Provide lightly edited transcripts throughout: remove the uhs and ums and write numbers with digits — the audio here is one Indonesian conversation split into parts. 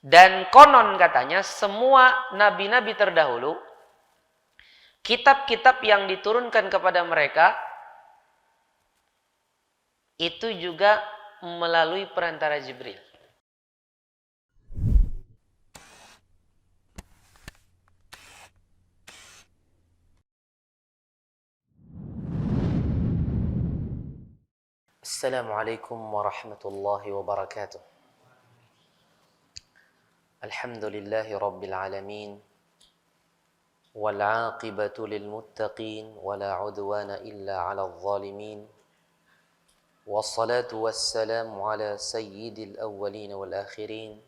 Dan konon katanya semua nabi-nabi terdahulu, kitab-kitab yang diturunkan kepada mereka itu juga melalui perantara Jibril. Assalamualaikum warahmatullahi wabarakatuh. Alhamdulillahi rabbil alamin. Wal 'aqibatu lil muttaqin wala 'udwana illa 'alal zalimin. Wassalatu wassalamu ala sayyidil awwalin wal akhirin.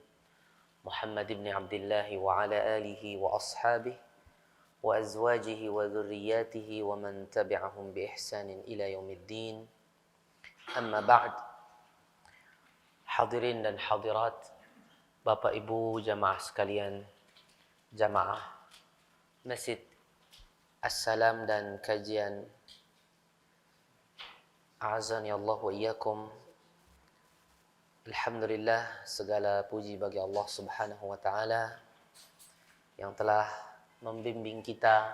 Muhammad ibn Abdullah wa ala alihi wa ashabihi wa azwajihi wa dhurriyyatihi wa man tabi'ahum bi ihsanin ila yaumiddin. Amma ba'd. Hadirin dan hadirat, Bapak Ibu jamaah sekalian, jamaah Masjid As-Salam dan kajian A'azani Allah wa iyyakum. Alhamdulillah, segala puji bagi Allah Subhanahu wa taala yang telah membimbing kita,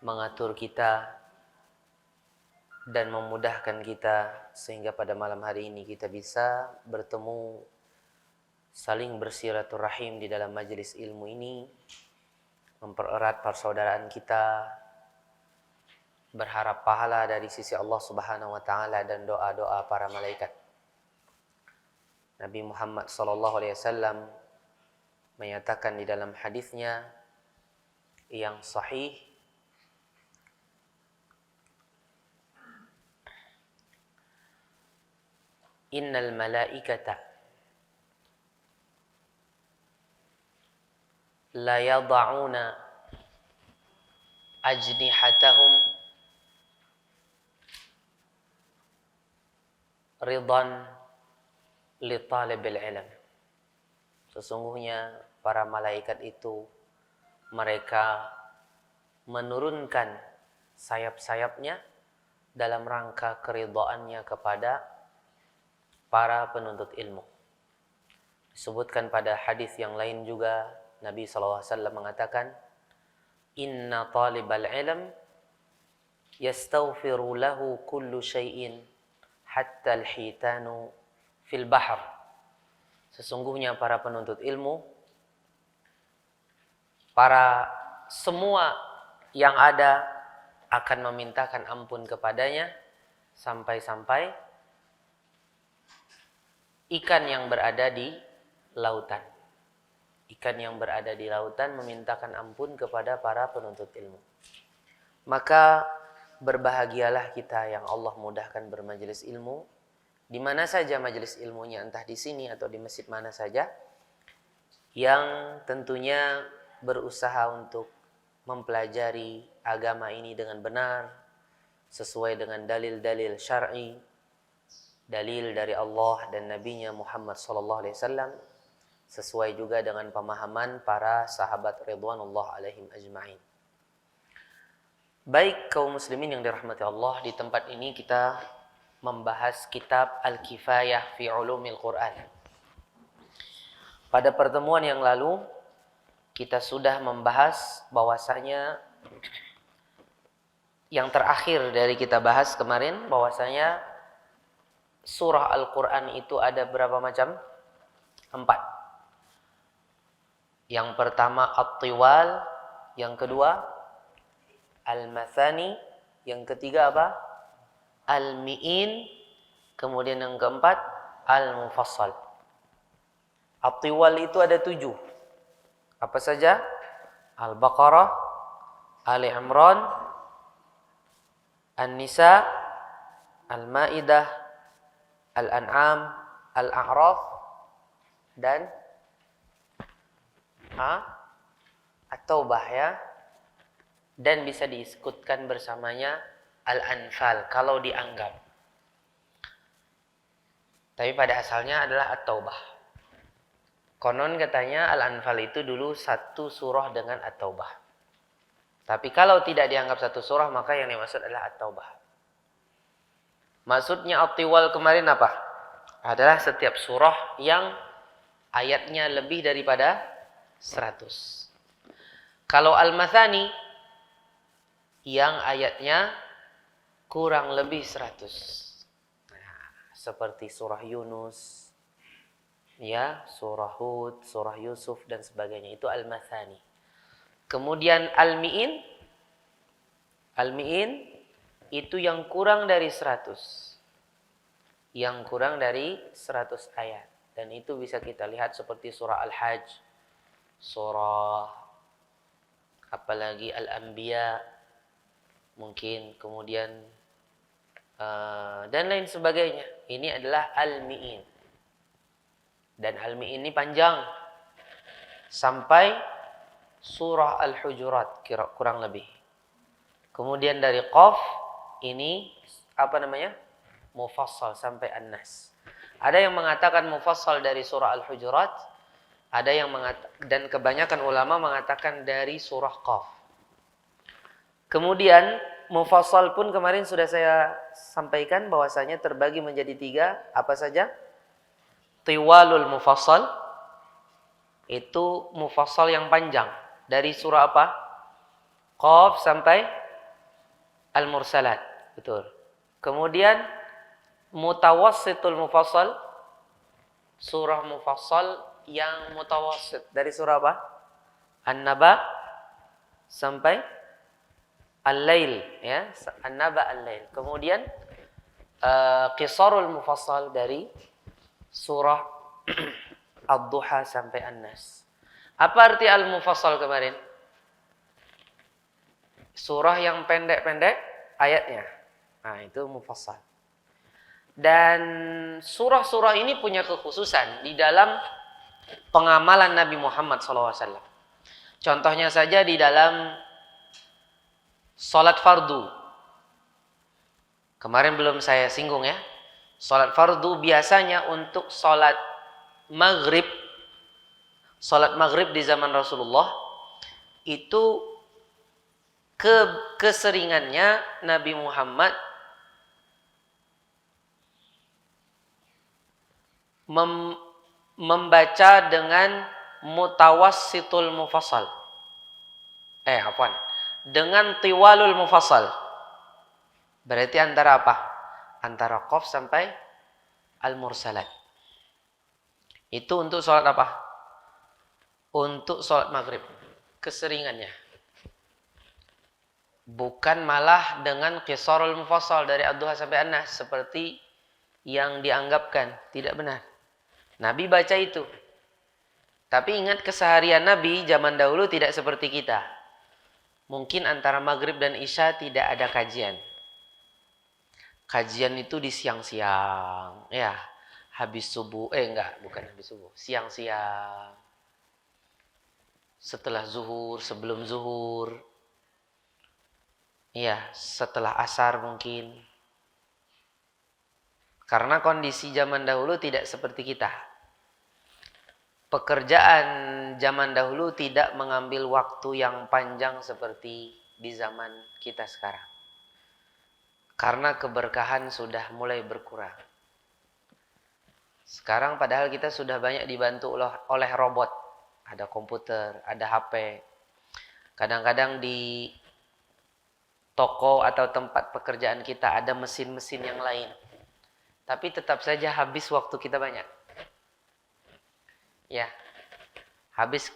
mengatur kita dan memudahkan kita sehingga pada malam hari ini kita bisa bertemu, saling bersiraturahim di dalam majelis ilmu ini, mempererat persaudaraan kita, berharap pahala dari sisi Allah Subhanahu wa taala dan doa-doa para malaikat. Nabi Muhammad sallallahu alaihi wasallam menyatakan di dalam hadisnya yang sahih, innal malaikata la yada'una ajnihatahum ridan li talibil ilm. Sesungguhnya para malaikat itu mereka menurunkan sayap-sayapnya dalam rangka keridhaannya kepada para penuntut ilmu. Disebutkan pada hadis yang lain juga, Nabi SAW mengatakan, inna talibal ilm yastaghfiru lahu kullu syai'in hatta al-hitanu fil bahr. Sesungguhnya para penuntut ilmu, para semua yang ada akan memintakan ampun kepadanya sampai-sampai ikan yang berada di lautan. Ikan yang berada di lautan memintakan ampun kepada para penuntut ilmu. Maka berbahagialah kita yang Allah mudahkan bermajelis ilmu, di mana saja majelis ilmunya, entah di sini atau di masjid mana saja, yang tentunya berusaha untuk mempelajari agama ini dengan benar, sesuai dengan dalil-dalil syar'i, dalil dari Allah dan Nabi-Nya Muhammad SAW, sesuai juga dengan pemahaman para sahabat ridwanullah alaihim ajma'in. Baik kaum muslimin yang dirahmati Allah, di tempat ini kita membahas kitab Al-Kifayah fi Ulumil Quran. Pada pertemuan yang lalu kita sudah membahas bahwasanya yang terakhir dari kita bahas kemarin, bahwasanya surah Al-Quran itu ada berapa macam? 4. Yang pertama At-Tiwal, yang kedua Al-Mathani, yang ketiga apa? Al-Mi'in, kemudian yang keempat Al-Mufassal. At-Tiwal itu ada 7. Apa saja? Al-Baqarah, Ali Imran, An-Nisa, Al-Maidah, Al-An'am, Al-A'raf, dan At-Taubah, ya. Dan bisa diikutkan bersamanya Al-Anfal kalau dianggap. Tapi pada asalnya adalah At-Taubah. Konon katanya Al-Anfal itu dulu satu surah dengan At-Taubah. Tapi kalau tidak dianggap satu surah, maka yang dimaksud adalah At-Taubah. Maksudnya At-Tiwal kemarin apa? Adalah setiap surah yang ayatnya lebih daripada 100. Kalau al-mathani yang ayatnya kurang lebih 100. Nah, seperti surah Yunus, ya, surah Hud, surah Yusuf dan sebagainya, itu al-mathani. Kemudian al-mi'in itu yang kurang dari 100. Yang kurang dari 100 ayat. Dan itu bisa kita lihat seperti surah Al-Hajj, surah apalagi Al-Anbiya mungkin, kemudian dan lain sebagainya. Ini adalah al-mi'in. Dan al-mi'in ini panjang sampai surah Al-Hujurat kurang lebih. Kemudian dari Qaf ini mufassal sampai An-Nas. Ada yang mengatakan mufassal dari surah Al-Hujurat, ada yang dan kebanyakan ulama mengatakan dari surah Qaf. Kemudian mufassal pun kemarin sudah saya sampaikan bahwasanya terbagi menjadi 3. Apa saja? Tiwalul mufassal, itu mufassal yang panjang. Dari surah apa? Qaf sampai Al-Mursalat. Betul. Kemudian mutawassitul mufassal, surah mufassal yang mutawassit. Dari surah apa? An-Naba sampai Al-Lail, ya, An-Naba Al-Lail. Kemudian qisarul mufassal dari surah Ad-Duha sampai An-Nas. Apa arti al-mufassal kemarin? Surah yang pendek-pendek ayatnya. Nah, itu mufassal. Dan surah-surah ini punya kekhususan di dalam pengamalan Nabi Muhammad SAW. Contohnya saja di dalam salat fardu. Kemarin belum saya singgung ya. Salat fardu biasanya untuk salat maghrib di zaman Rasulullah itu keseringannya Nabi Muhammad membaca dengan mutawassitul mufassal. Dengan tiwalul mufassal. Berarti antara apa? Antara Qaf sampai Al-Mursalat. Itu untuk sholat apa? Untuk sholat maghrib. Keseringannya. Bukan malah dengan qisarul mufassal dari Ad-Duha sampai An-Nas seperti yang dianggapkan. Tidak benar. Nabi baca itu. Tapi ingat, keseharian Nabi zaman dahulu tidak seperti kita. Mungkin antara maghrib dan isya tidak ada kajian. Kajian itu di siang-siang. Ya, habis subuh. Bukan habis subuh. Siang-siang. Setelah zuhur, sebelum zuhur. Ya, setelah asar mungkin. Karena kondisi zaman dahulu tidak seperti kita. Pekerjaan zaman dahulu tidak mengambil waktu yang panjang seperti di zaman kita sekarang. Karena keberkahan sudah mulai berkurang. Sekarang padahal kita sudah banyak dibantu oleh robot. Ada komputer, ada HP. Kadang-kadang di toko atau tempat pekerjaan kita ada mesin-mesin yang lain. Tapi tetap saja habis waktu kita banyak. Ya, habis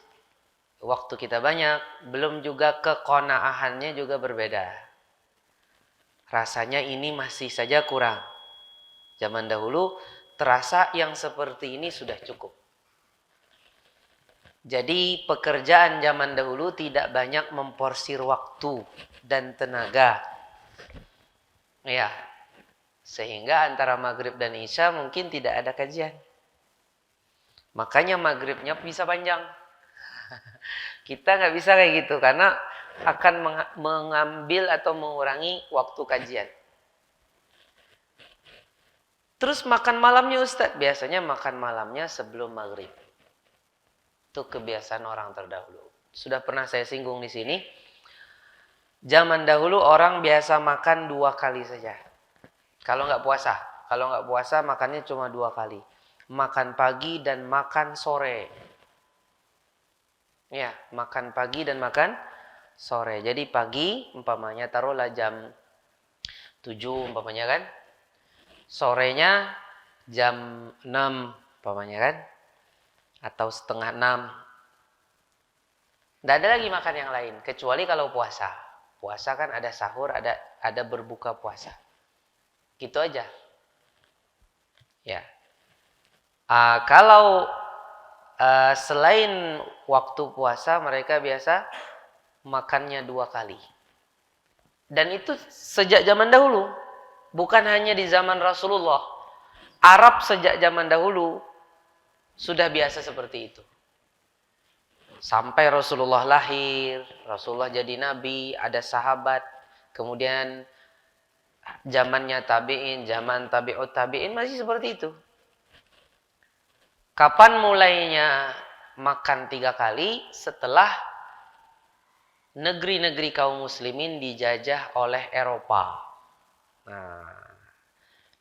waktu kita banyak, belum juga keqonaahannya juga berbeda. Rasanya ini masih saja kurang. Zaman dahulu terasa yang seperti ini sudah cukup. Jadi pekerjaan zaman dahulu tidak banyak memporsir waktu dan tenaga. Ya, sehingga antara maghrib dan isya mungkin tidak ada kajian. Makanya maghribnya bisa panjang. Kita nggak bisa kayak gitu karena akan mengambil atau mengurangi waktu kajian. Terus makan malamnya Ustadz, biasanya makan malamnya sebelum maghrib. Itu kebiasaan orang terdahulu. Sudah pernah saya singgung di sini. Zaman dahulu orang biasa makan 2 kali saja. Kalau nggak puasa makannya cuma 2 kali. makan pagi dan makan sore. Ya, makan pagi dan makan sore. Jadi pagi umpamanya taruhlah jam 7 umpamanya kan. Sorenya jam 6 umpamanya kan. Atau setengah 6. Tidak ada lagi makan yang lain kecuali kalau puasa. Puasa kan ada sahur, ada berbuka puasa. Gitu aja. Ya. Kalau selain waktu puasa mereka biasa makannya 2 kali. Dan itu sejak zaman dahulu. Bukan hanya di zaman Rasulullah. Arab sejak zaman dahulu sudah biasa seperti itu. Sampai Rasulullah lahir, Rasulullah jadi nabi, ada sahabat, kemudian zamannya tabi'in, zaman tabi'ut tabi'in masih seperti itu. Kapan mulainya makan 3 kali? Setelah negeri-negeri kaum muslimin dijajah oleh Eropa. Nah,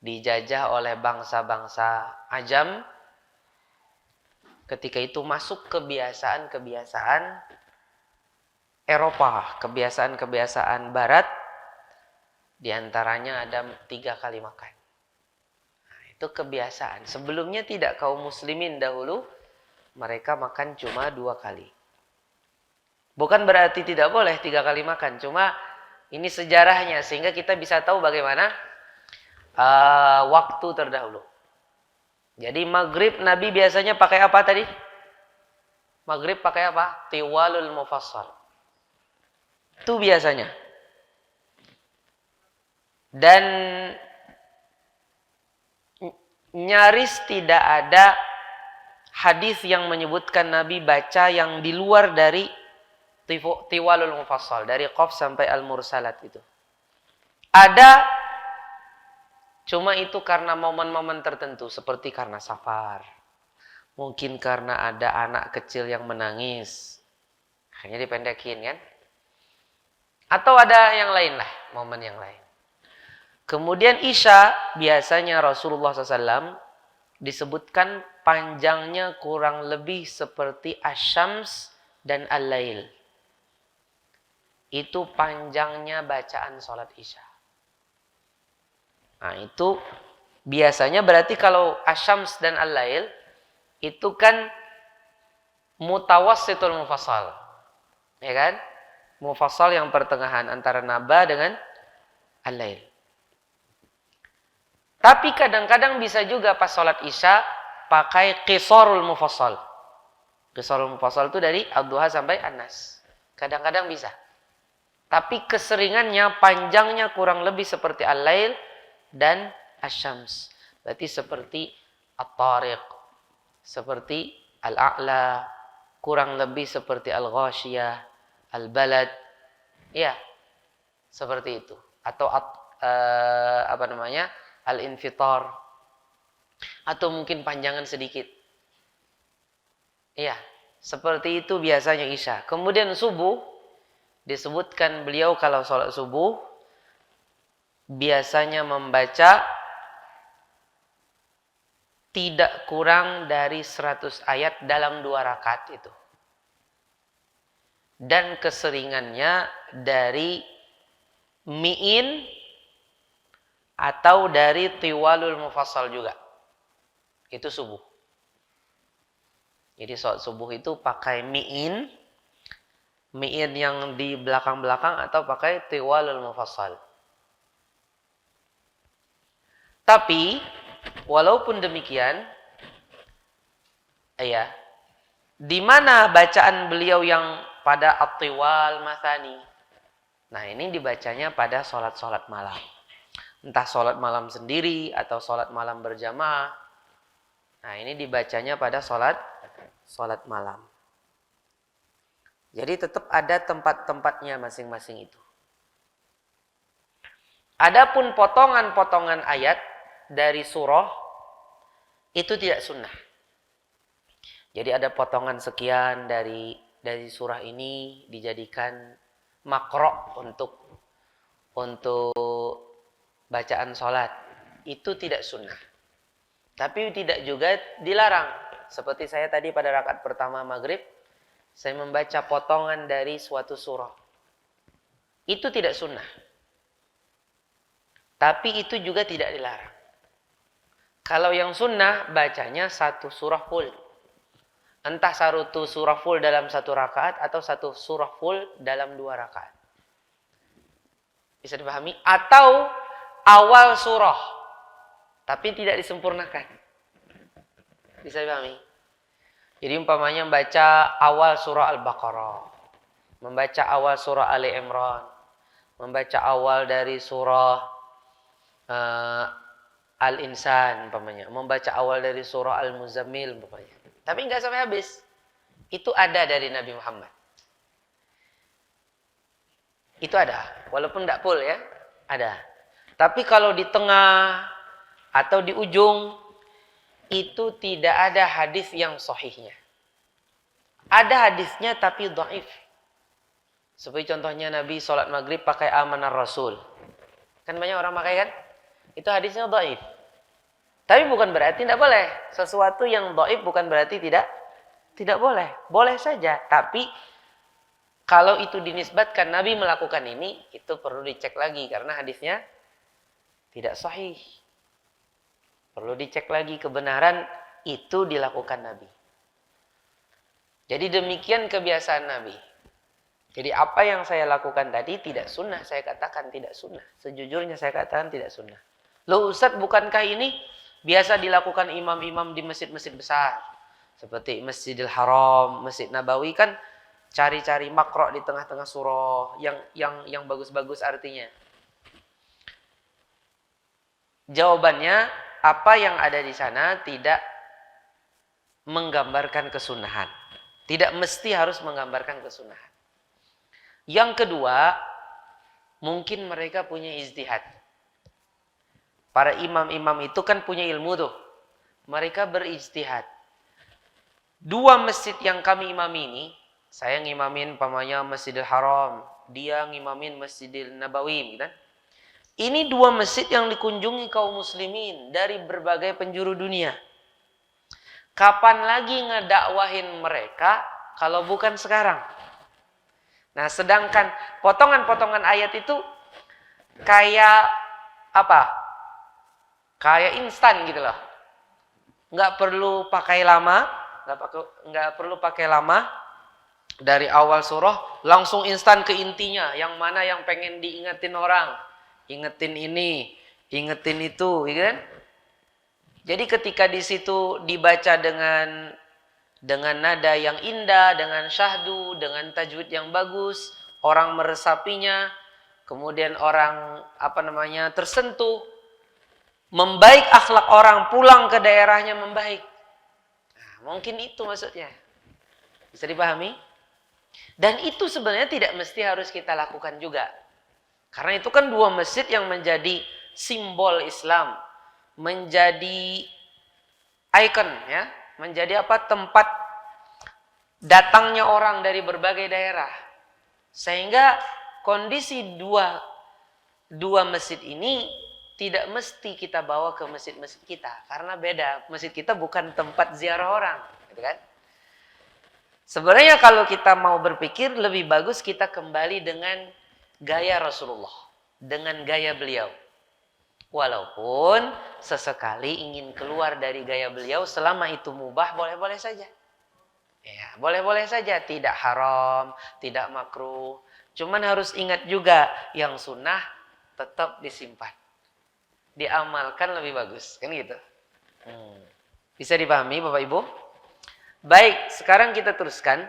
dijajah oleh bangsa-bangsa Ajam. Ketika itu masuk kebiasaan-kebiasaan Eropa, kebiasaan-kebiasaan Barat. Di antaranya ada 3 kali makan. Nah, itu kebiasaan. Sebelumnya tidak, kaum muslimin dahulu mereka makan cuma 2 kali. Bukan berarti tidak boleh 3 kali makan, cuma ini sejarahnya sehingga kita bisa tahu bagaimana waktu terdahulu. Jadi maghrib Nabi biasanya pakai apa tadi? Maghrib pakai apa? Tiwalul mufassal. Itu biasanya. Dan nyaris tidak ada hadis yang menyebutkan Nabi baca yang di luar dari tiwalul mufassal, dari Qaf sampai al-mursalat itu. Ada, cuma itu karena momen-momen tertentu, seperti karena safar. Mungkin karena ada anak kecil yang menangis. Hanya dipendekin kan? Atau ada yang lain lah, momen yang lain. Kemudian Isya, biasanya Rasulullah SAW disebutkan panjangnya kurang lebih seperti Asyams dan Al-Lail. Itu panjangnya bacaan sholat Isya. Nah itu biasanya berarti kalau Asyams dan Al-Lail itu kan mutawassitul mufassal. Ya kan? Mufassal yang pertengahan antara Naba dengan Al-Lail. Tapi kadang-kadang bisa juga pas sholat Isya pakai qisarul mufassal. Qisarul mufassal itu dari Ad-Duha sampai An-Nas. Kadang-kadang bisa. Tapi keseringannya panjangnya kurang lebih seperti Al-Lail dan Asyams. Berarti seperti At-Tariq, seperti Al-A'la, kurang lebih seperti Al-Ghashiyah, Al-Balad. Ya, seperti itu. Atau Al-Infitar. Atau mungkin panjangan sedikit. Iya, seperti itu biasanya Isya. Kemudian subuh, disebutkan beliau kalau sholat subuh biasanya membaca tidak kurang dari 100 ayat dalam 2 rakaat itu. Dan keseringannya dari mi'in atau dari tiwalul mufassal juga. Itu subuh. Jadi sholat subuh itu pakai mi'in yang di belakang-belakang atau pakai tiwalul mufassal. Tapi walaupun demikian, ya, di mana bacaan beliau yang pada at-tiwal mathani? Nah, ini dibacanya pada sholat-sholat malam. Entah sholat malam sendiri atau sholat malam berjamaah. Nah, ini dibacanya pada sholat malam. Jadi tetap ada tempat-tempatnya masing-masing itu. Adapun potongan-potongan ayat dari surah itu tidak sunnah. Jadi ada potongan sekian dari surah ini dijadikan makro untuk bacaan sholat. Itu tidak sunnah. Tapi tidak juga dilarang. Seperti saya tadi pada rakaat pertama maghrib, saya membaca potongan dari suatu surah. Itu tidak sunnah. Tapi itu juga tidak dilarang. Kalau yang sunnah, bacanya satu surah full. Entah satu surah full dalam satu rakaat atau satu surah full dalam 2 rakaat. Bisa dipahami? Atau awal surah, tapi tidak disempurnakan. Bisa dipahami? Jadi umpamanya membaca awal surah Al-Baqarah, membaca awal surah Ali Imran, membaca awal dari surah Al-Insan umpamanya, membaca awal dari surah Al-Muzammil umpamanya. Tapi enggak sampai habis. Itu ada dari Nabi Muhammad. Itu ada, walaupun enggak full ya, ada. Tapi kalau di tengah atau di ujung itu tidak ada hadis yang sahihnya. Ada hadisnya tapi dhaif. Seperti contohnya Nabi sholat maghrib pakai amanar Rasul. Kan banyak orang pakai kan? Itu hadisnya dhaif. Tapi bukan berarti tidak boleh. Sesuatu yang dhaif bukan berarti tidak boleh. Boleh saja. Tapi kalau itu dinisbatkan Nabi melakukan ini, itu perlu dicek lagi karena hadisnya tidak sahih. Perlu dicek lagi kebenaran itu dilakukan Nabi. Jadi demikian kebiasaan Nabi. Jadi apa yang saya lakukan tadi tidak sunnah, saya katakan tidak sunnah. Sejujurnya saya katakan tidak sunnah. Loh Ustaz, bukankah ini biasa dilakukan imam-imam di masjid-masjid besar? Seperti Masjidil Haram, Masjid Nabawi kan cari-cari makro di tengah-tengah surah yang bagus-bagus artinya. Jawabannya, apa yang ada di sana tidak menggambarkan kesunahan. Tidak mesti harus menggambarkan kesunahan. Yang kedua, mungkin mereka punya ijtihad. Para imam-imam itu kan punya ilmu tuh. Mereka berijtihad. 2 masjid yang kami imami ini, saya ngimamin pamannya Masjidil Haram, dia ngimamin Masjidil Nabawi, gitu kan? Ini 2 masjid yang dikunjungi kaum muslimin dari berbagai penjuru dunia. Kapan lagi ngedakwahin mereka kalau bukan sekarang? Nah, sedangkan potongan-potongan ayat itu kayak apa? Kayak instan gitu loh. Nggak perlu pakai lama, nggak perlu pakai lama dari awal surah langsung instan ke intinya. Yang mana yang pengen diingetin orang, ingetin ini, ingetin itu, gitu kan? Jadi ketika di situ dibaca dengan nada yang indah, dengan syahdu, dengan tajwid yang bagus, orang meresapinya, kemudian orang tersentuh, membaik akhlak orang, pulang ke daerahnya membaik. Nah, mungkin itu maksudnya. Bisa dipahami? Dan itu sebenarnya tidak mesti harus kita lakukan juga. Karena itu kan 2 masjid yang menjadi simbol Islam, menjadi ikon ya, menjadi tempat datangnya orang dari berbagai daerah. Sehingga kondisi dua masjid ini tidak mesti kita bawa ke masjid-masjid kita, karena beda. Masjid kita bukan tempat ziarah orang, gitu kan? Sebenarnya kalau kita mau berpikir lebih bagus kita kembali dengan gaya Rasulullah, dengan gaya beliau. Walaupun sesekali ingin keluar dari gaya beliau, selama itu mubah boleh-boleh saja. Ya, boleh-boleh saja, tidak haram, tidak makruh. Cuman harus ingat juga yang sunnah tetap disimpan. Diamalkan lebih bagus, kan gitu. Bisa dipahami Bapak Ibu? Baik, sekarang kita teruskan.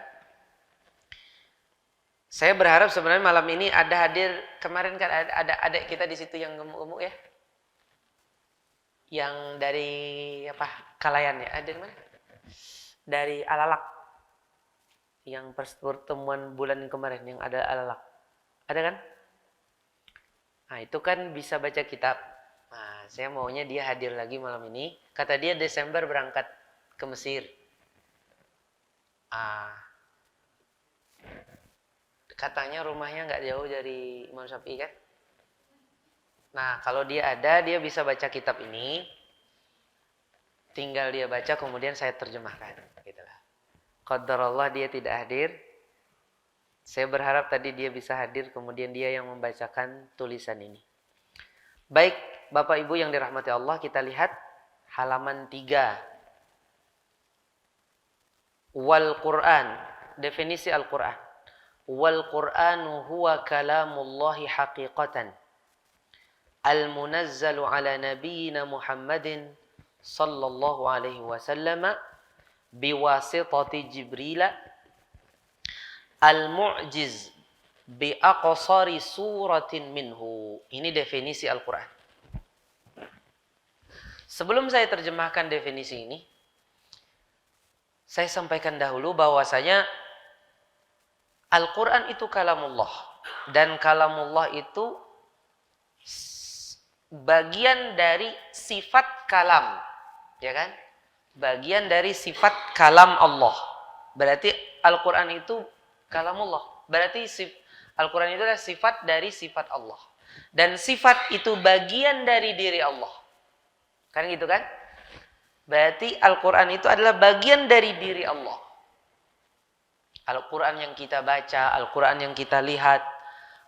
Saya berharap sebenarnya malam ini ada hadir, kemarin kan ada adik kita di situ yang gemuk-gemuk ya. Yang dari Kalayan ya, ada mana? Dari Alalak. Yang pertemuan bulan kemarin yang ada Alalak. Ada kan? Nah, itu kan bisa baca kitab. Nah, saya maunya dia hadir lagi malam ini. Kata dia Desember berangkat ke Mesir. Katanya rumahnya nggak jauh dari Imam Syafi'i kan? Nah, kalau dia ada, dia bisa baca kitab ini. tinggal dia baca kemudian saya terjemahkan. Gitulah. Qadarullah dia tidak hadir. Saya berharap tadi dia bisa hadir kemudian dia yang membacakan tulisan ini. Baik, Bapak Ibu yang dirahmati Allah, kita lihat halaman 3. Wal Quran, definisi Al-Quran. Wal Quranu huwa kalamullahi haqiqatan. Al-munazzalu ala nabiyyina Muhammadin sallallahu alaihi wasallam biwasitati Jibril al-mu'jiz bi aqsari suratin minhu. Ini definisi Al-Quran. Sebelum saya terjemahkan definisi ini, saya sampaikan dahulu bahwasanya Al-Quran itu kalamullah. Dan kalamullah itu bagian dari sifat kalam. Ya kan? Bagian dari sifat kalam Allah. Berarti Al-Quran itu kalamullah. Berarti Al-Quran itu adalah sifat dari sifat Allah. Dan sifat itu bagian dari diri Allah. Kan gitu kan? Berarti Al-Quran itu adalah bagian dari diri Allah. Al-Quran yang kita baca, Al-Quran yang kita lihat,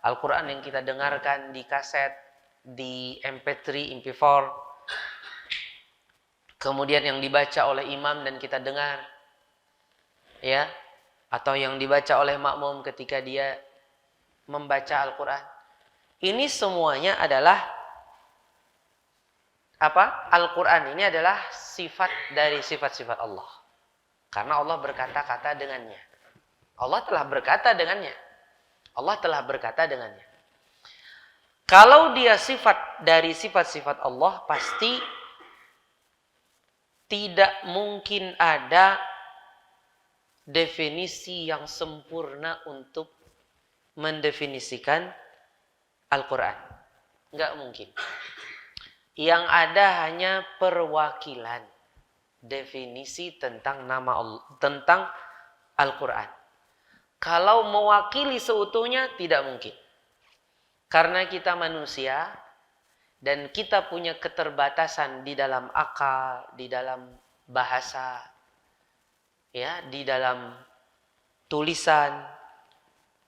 Al-Quran yang kita dengarkan di kaset, di MP3, MP4, kemudian yang dibaca oleh imam dan kita dengar, ya, atau yang dibaca oleh makmum ketika dia membaca Al-Quran. Ini semuanya adalah apa? Al-Quran ini adalah sifat dari sifat-sifat Allah. Karena Allah berkata-kata dengannya. Allah telah berkata dengannya. Allah telah berkata dengannya. Kalau dia sifat dari sifat-sifat Allah, pasti tidak mungkin ada definisi yang sempurna untuk mendefinisikan Al-Quran. Enggak mungkin. Yang ada hanya perwakilan definisi tentang nama Allah, tentang Al-Quran. Kalau mewakili seutuhnya tidak mungkin. Karena kita manusia dan kita punya keterbatasan di dalam akal, di dalam bahasa, ya, di dalam tulisan,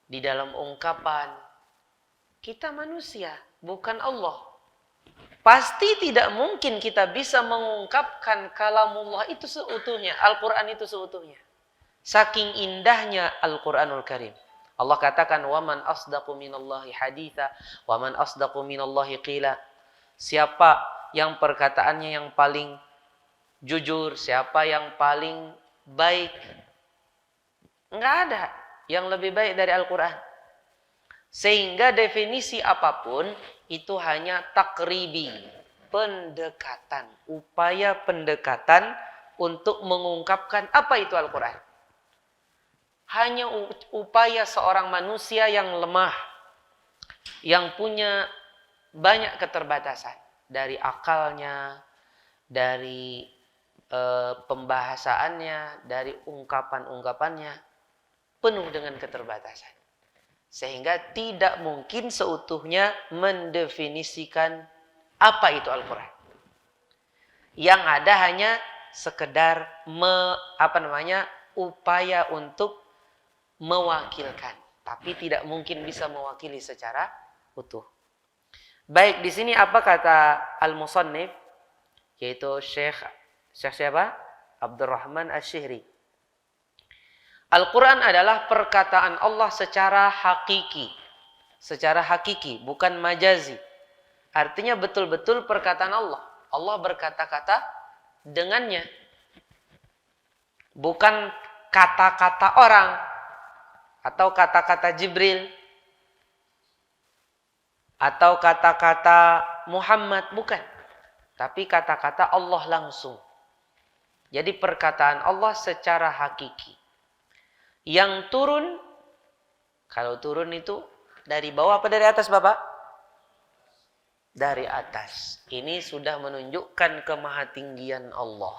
di dalam ungkapan. Kita manusia, bukan Allah. Pasti tidak mungkin kita bisa mengungkapkan kalamullah itu seutuhnya, Al-Quran itu seutuhnya. Saking indahnya Al-Quranul Karim. Allah katakan, وَمَنْ أَصْدَقُ مِنَ اللَّهِ حَدِيثًا وَمَنْ أَصْدَقُ مِنَ اللَّهِ قِيلًا. Siapa yang perkataannya yang paling jujur, siapa yang paling baik? Enggak ada yang lebih baik dari Al-Quran. Sehingga definisi apapun itu hanya takribi, pendekatan, upaya pendekatan untuk mengungkapkan apa itu Al-Quran. Hanya upaya seorang manusia yang lemah, yang punya banyak keterbatasan dari akalnya, dari pembahasaannya, dari ungkapan-ungkapannya, penuh dengan keterbatasan. Sehingga tidak mungkin seutuhnya mendefinisikan apa itu Al-Quran. Yang ada hanya sekedar upaya untuk mewakilkan, tapi tidak mungkin bisa mewakili secara utuh. Baik, di sini apa kata al-musannif, yaitu Syekh siapa? Abdurrahman Asy-Syihri. Al-Quran adalah perkataan Allah secara hakiki, bukan majazi. Artinya betul-betul perkataan Allah. Allah berkata-kata dengannya, bukan kata-kata orang atau kata-kata Jibril atau kata-kata Muhammad, bukan. Tapi kata-kata Allah langsung. Jadi perkataan Allah secara hakiki. Yang turun, kalau turun itu dari bawah apa dari atas, Bapak? Dari atas. Ini sudah menunjukkan kemahatinggian Allah.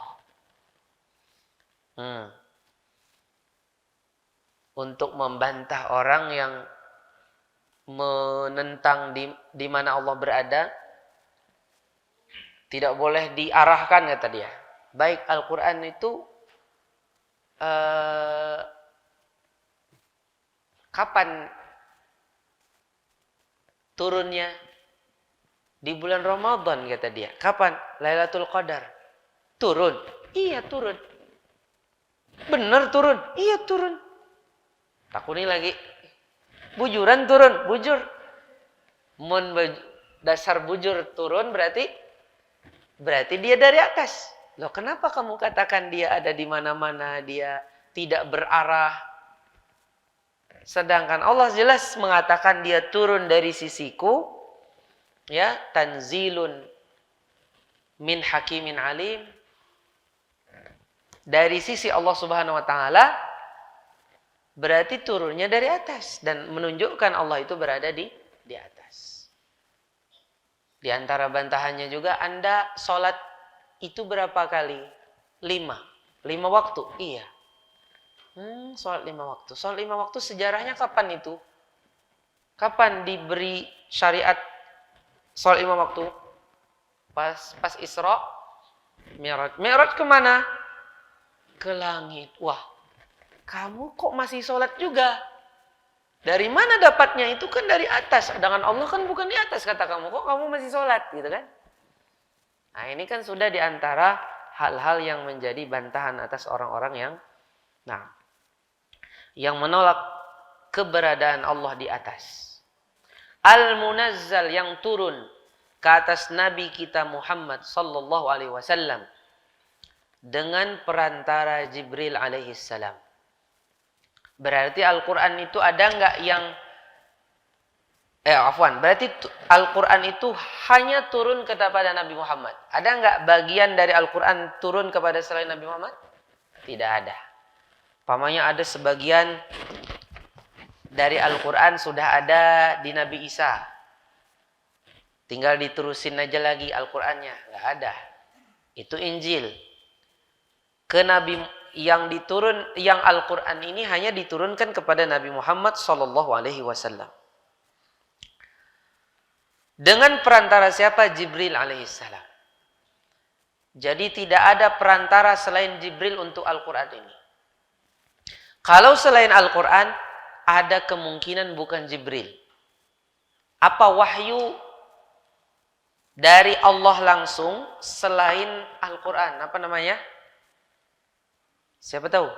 Untuk membantah orang yang menentang di mana Allah berada, tidak boleh diarahkan, kata dia. baik Al-Quran itu kapan turunnya? Di bulan Ramadan kata dia. Kapan? Lailatul Qadar. Turun? Iya turun. Benar turun? Iya turun. Takuni lagi. Bujuran turun? Bujur. Dasar bujur turun berarti dia dari atas. Loh kenapa kamu katakan dia ada di mana-mana, dia tidak berarah? Sedangkan Allah jelas mengatakan dia turun dari sisiku, ya, tanzilun min hakimin alim. Dari sisi Allah Subhanahu wa taala berarti turunnya dari atas dan menunjukkan Allah itu berada di atas. Di antara bantahannya juga, Anda sholat itu berapa kali? 5 waktu. Iya. Sholat 5 waktu. Sholat 5 waktu sejarahnya kapan itu? Kapan diberi syariat sholat 5 waktu? Pas Isra Mi'raj. Mi'raj kemana? Ke langit. Wah, kamu kok masih sholat juga? Dari mana dapatnya? Itu kan dari atas. Sedangkan Allah kan bukan di atas, kata kamu. Kok kamu masih sholat? Gitu kan? Nah ini kan sudah diantara hal-hal yang menjadi bantahan atas orang-orang yang menolak keberadaan Allah di atas. Al-Munazzal, yang turun ke atas Nabi kita Muhammad sallallahu alaihi wasallam dengan perantara Jibril alaihi salam. Berarti Al-Quran itu ada nggak yang berarti Al-Quran itu hanya turun kepada Nabi Muhammad. Ada nggak bagian dari Al-Quran turun kepada selain Nabi Muhammad? Tidak ada. Pamannya ada sebagian dari Al-Quran sudah ada di Nabi Isa. Tinggal diterusin aja lagi Al-Qurannya. Nggak ada. Itu Injil. Ke Nabi yang Al-Quran ini hanya diturunkan kepada Nabi Muhammad sallallahu alaihi wasallam. Dengan perantara siapa? Jibril alaihissalam. Jadi tidak ada perantara selain Jibril untuk Al-Quran ini. Kalau selain Al-Quran, ada kemungkinan bukan Jibril. Apa wahyu dari Allah langsung selain Al-Quran? Apa namanya? Siapa tahu?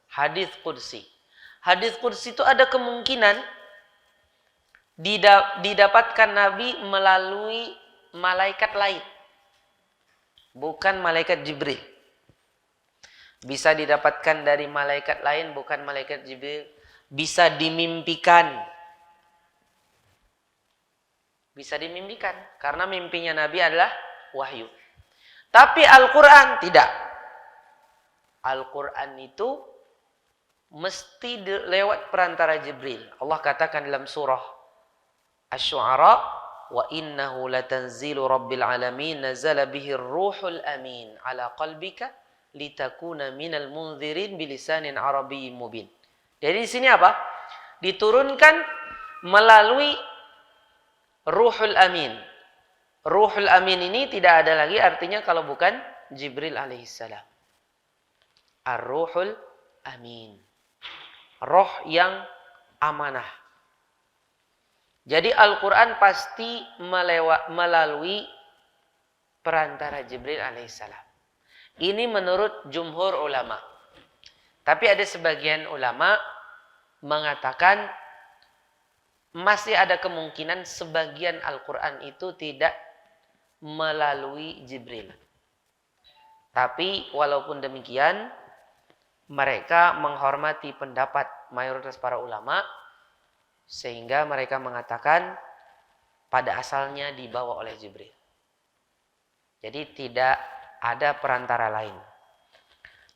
Hadits Qudsi. Hadits Qudsi itu ada kemungkinan didapatkan Nabi melalui malaikat lain. Bukan malaikat Jibril. Bisa didapatkan dari malaikat lain, bukan malaikat Jibril. Bisa dimimpikan. Bisa dimimpikan. Karena mimpinya Nabi adalah wahyu. Tapi Al-Quran tidak. Al-Quran itu mesti lewat perantara Jibril. Allah katakan dalam surah Asy-Syu'ara, wa innahu latanzilu rabbil alamin nazala bihi ruhul amin ala qalbika litakuna minal munzirin bilisanin arabiyyin mubin. Jadi di sini apa? Diturunkan melalui Ruhul Amin. Ruhul Amin ini tidak ada lagi artinya kalau bukan Jibril alaihissalam. Ar-Ruhul Amin. Roh yang amanah. Jadi Al-Quran pasti melalui perantara Jibril alaihissalam. Ini menurut jumhur ulama. Tapi ada sebagian ulama mengatakan masih ada kemungkinan sebagian Al-Quran itu tidak melalui Jibril. Tapi walaupun demikian, mereka menghormati pendapat mayoritas para ulama, sehingga mereka mengatakan pada asalnya dibawa oleh Jibril. Jadi tidak ada perantara lain.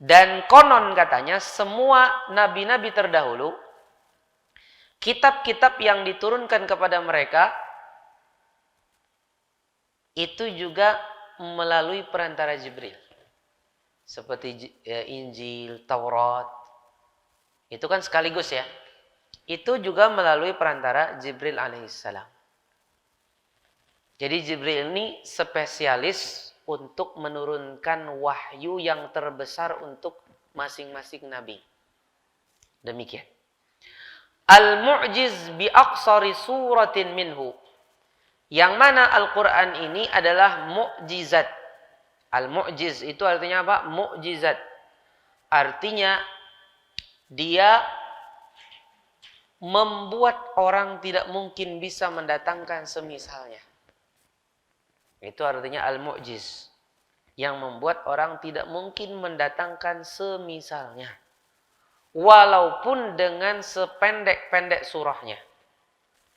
Dan konon katanya semua nabi-nabi terdahulu, kitab-kitab yang diturunkan kepada mereka itu juga melalui perantara Jibril. Seperti Injil, Taurat. Itu kan sekaligus ya. Itu juga melalui perantara Jibril alaihissalam. Jadi Jibril ini spesialis untuk menurunkan wahyu yang terbesar untuk masing-masing nabi. Demikian. Al-mu'jiz bi aqsari suratin minhu. Yang mana Al-Quran ini adalah mu'jizat. Al-mu'jiz itu artinya apa? Mu'jizat. Artinya dia membuat orang tidak mungkin bisa mendatangkan semisalnya. Itu artinya al-mu'jiz. Yang membuat orang tidak mungkin mendatangkan semisalnya. Walaupun dengan sependek-pendek surahnya.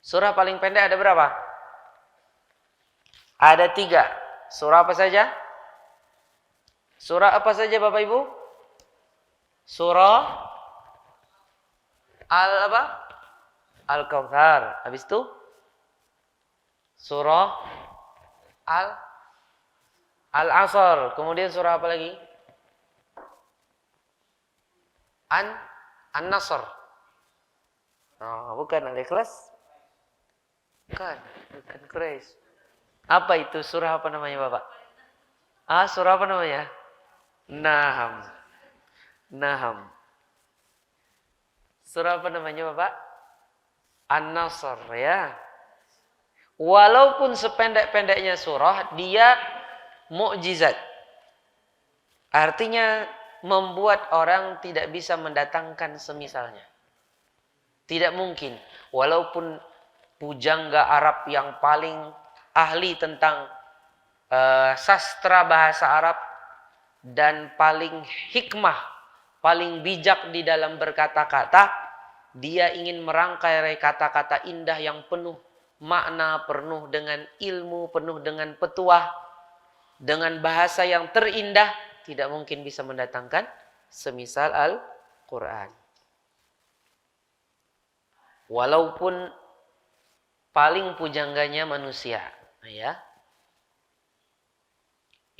Surah paling pendek ada berapa? Ada 3. Surah apa saja? Surah apa saja Bapak Ibu? Surah Al-Kautsar. Habis itu surah Al-Asr. Kemudian surah apa lagi? An-Nasr. Oh, bukan Al-Ikhlas. Bukan Quraisy. Apa itu? Surah apa namanya Bapak? Surah apa namanya? Naham. Surah apa namanya Bapak? An-Nasr ya. Walaupun sependek-pendeknya surah, dia mukjizat. Artinya membuat orang tidak bisa mendatangkan semisalnya. Tidak mungkin. Walaupun pujangga Arab yang paling ahli tentang sastra bahasa Arab dan paling hikmah, paling bijak di dalam berkata-kata, dia ingin merangkai kata-kata indah yang penuh makna, penuh dengan ilmu, penuh dengan petuah, dengan bahasa yang terindah, tidak mungkin bisa mendatangkan semisal Al-Quran. Walaupun paling pujangganya manusia, ya.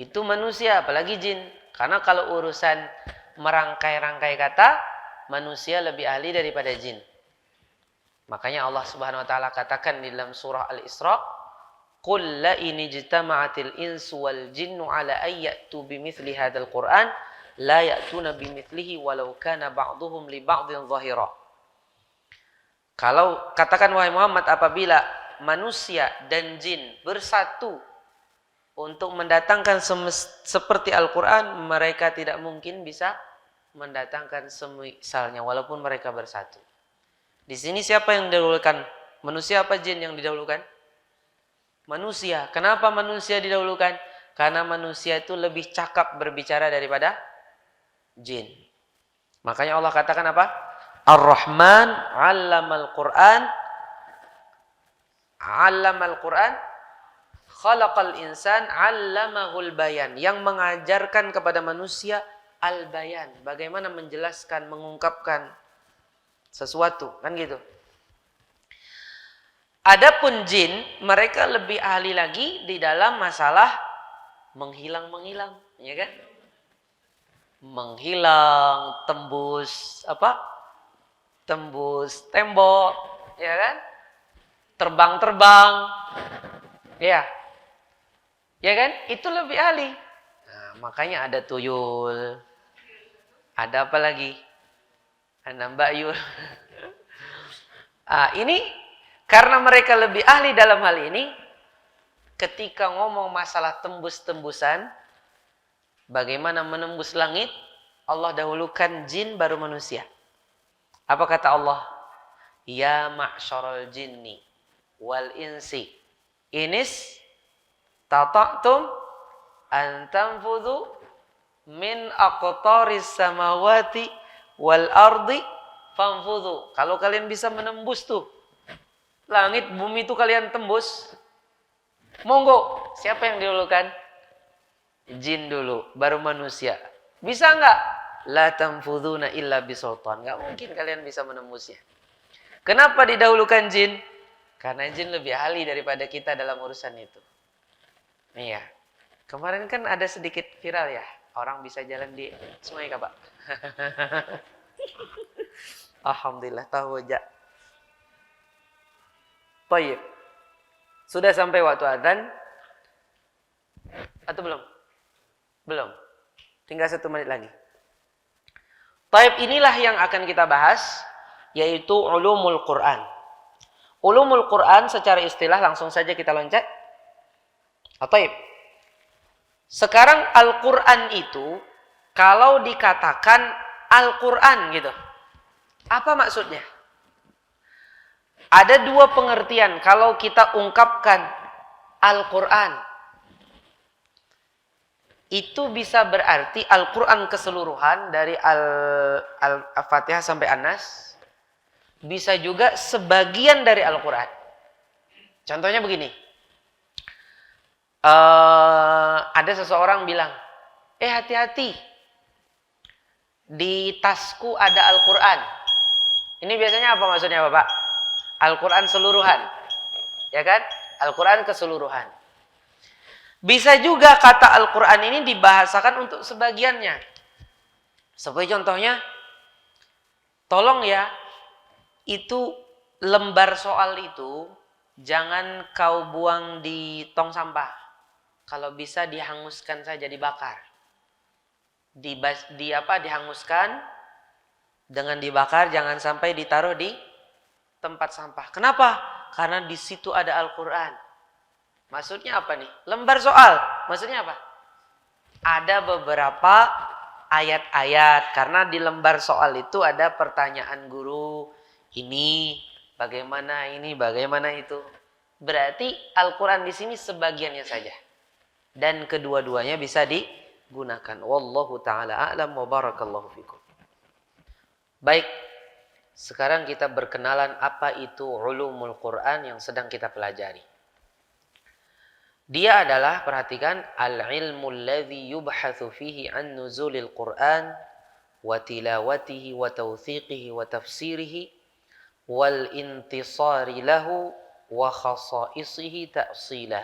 Itu manusia, apalagi jin. Karena kalau urusan merangkai-rangkai kata, manusia lebih ahli daripada jin. Makanya Allah Subhanahu wa taala katakan di dalam surah Al-Isra, "Qul la in ijtama'atil insu wal jinnu 'ala ay ya'tu bimithli hadzal Qur'an la ya'tuna bimithlihi walau kana ba'dhuhum li ba'dhin dhahira." Kalau katakan wahai Muhammad, apabila manusia dan jin bersatu untuk mendatangkan seperti Al-Quran, mereka tidak mungkin bisa mendatangkan semisalnya walaupun mereka bersatu. Di sini siapa yang didahulukan? Manusia apa jin yang didahulukan? Manusia. Kenapa manusia didahulukan? Karena manusia itu lebih cakap berbicara daripada jin. Makanya Allah katakan apa? Ar-Rahman 'allamal Qur'an. 'Allamal Qur'an. Khalaqal insan 'allamahul bayan. Yang mengajarkan kepada manusia al-bayan. Bagaimana menjelaskan, mengungkapkan sesuatu. Kan gitu. Adapun jin, mereka lebih ahli lagi di dalam masalah menghilang-menghilang. Ya kan? Menghilang, tembus tembus tembok. Ya kan? Terbang-terbang. Ya. Ya kan? Itu lebih ahli. Nah, makanya ada tuyul. Ada apa lagi? Ada Mbak Yul. Ini karena mereka lebih ahli dalam hal ini, ketika ngomong masalah tembus-tembusan, bagaimana menembus langit, Allah dahulukan jin baru manusia. Apa kata Allah? Ya ma'syaral jinni wal insi inis tata'tum an tanfudhu min aqtaris samawati wal ardi fanfudhu. Kalau kalian bisa menembus tuh langit bumi itu kalian tembus, monggo. Siapa yang didahulukan? Jin dulu, baru manusia. Bisa enggak? La tanfudhuna illa bisultan. Enggak mungkin kalian bisa menembusnya. Kenapa didahulukan jin? Karena jin lebih ahli daripada kita dalam urusan itu. Iya. Kemarin kan ada sedikit viral ya, orang bisa jalan di Sungai Kabak. Alhamdulillah tahu aja. Baik. Sudah sampai waktu adzan atau belum? Belum. Tinggal 1 menit lagi. Taib, inilah yang akan kita bahas, yaitu ulumul Quran. Ulumul Quran secara istilah langsung saja kita loncat. Taib. Sekarang Al-Quran itu, kalau dikatakan Al-Quran gitu, apa maksudnya? Ada 2 pengertian kalau kita ungkapkan Al-Quran. Itu bisa berarti Al-Quran keseluruhan dari Al-Fatihah sampai An-Nas. Bisa juga sebagian dari Al-Quran. Contohnya begini. Ada seseorang bilang, hati-hati, di tasku ada Al-Quran. Ini biasanya apa maksudnya Bapak? Al-Quran seluruhan. Ya kan? Al-Quran keseluruhan. Bisa juga kata Al-Quran ini dibahasakan untuk sebagiannya. Seperti contohnya, tolong ya, itu lembar soal itu jangan kau buang di tong sampah. Kalau bisa dihanguskan saja, dibakar. Dihanguskan dengan dibakar, jangan sampai ditaruh di tempat sampah. Kenapa? Karena di situ ada Al-Quran. Maksudnya apa nih? Lembar soal. Maksudnya apa? Ada beberapa ayat-ayat. Karena di lembar soal itu ada pertanyaan guru. Ini, bagaimana ini, bagaimana itu. Berarti Al-Quran di sini sebagiannya saja. Dan kedua-duanya bisa digunakan. Wallahu ta'ala a'lam wa barakallahu fikum. Baik. Sekarang kita berkenalan apa itu ulumul Quran yang sedang kita pelajari. Dia adalah, perhatikan, al-ilmu alladhi yubhathu fihi an nuzulil Quran wa tilawatihi wa tawthiqihi wa tafsirihi wal intisari lahu wa khasaisihi ta'silah.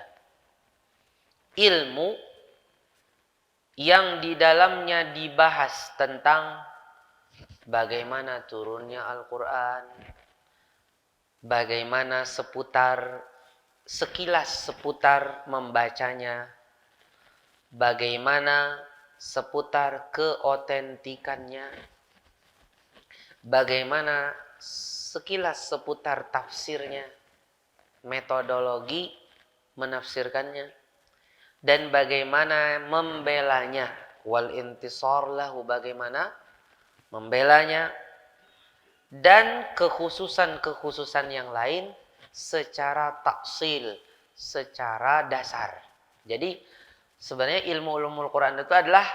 Ilmu yang di dalamnya dibahas tentang bagaimana turunnya Al-Quran, bagaimana sekilas seputar membacanya, bagaimana seputar keotentikannya, bagaimana sekilas seputar tafsirnya, metodologi menafsirkannya, dan bagaimana membelanya, wal intisar lahu, bagaimana membelanya, dan kekhususan-kekhususan yang lain secara taksil, secara dasar. Jadi sebenarnya ilmu ulumul Quran itu adalah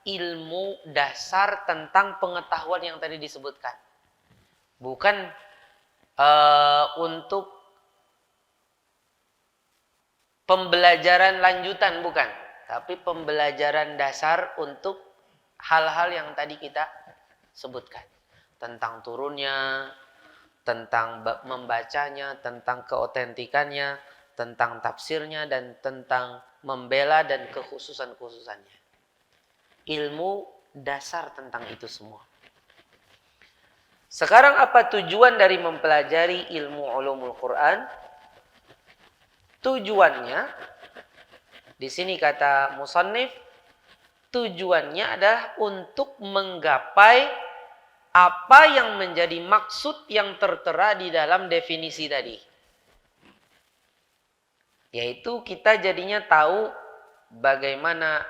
ilmu dasar tentang pengetahuan yang tadi disebutkan. Bukan untuk pembelajaran lanjutan, bukan. Tapi pembelajaran dasar untuk hal-hal yang tadi kita sebutkan. Tentang turunnya, tentang membacanya, tentang keotentikannya, tentang tafsirnya, dan tentang membela dan kekhususan-kekhususannya. Ilmu dasar tentang itu semua. Sekarang apa tujuan dari mempelajari ilmu ulumul Quran? Tujuannya, di sini kata musannif, tujuannya adalah untuk menggapai apa yang menjadi maksud yang tertera di dalam definisi tadi. Yaitu kita jadinya tahu bagaimana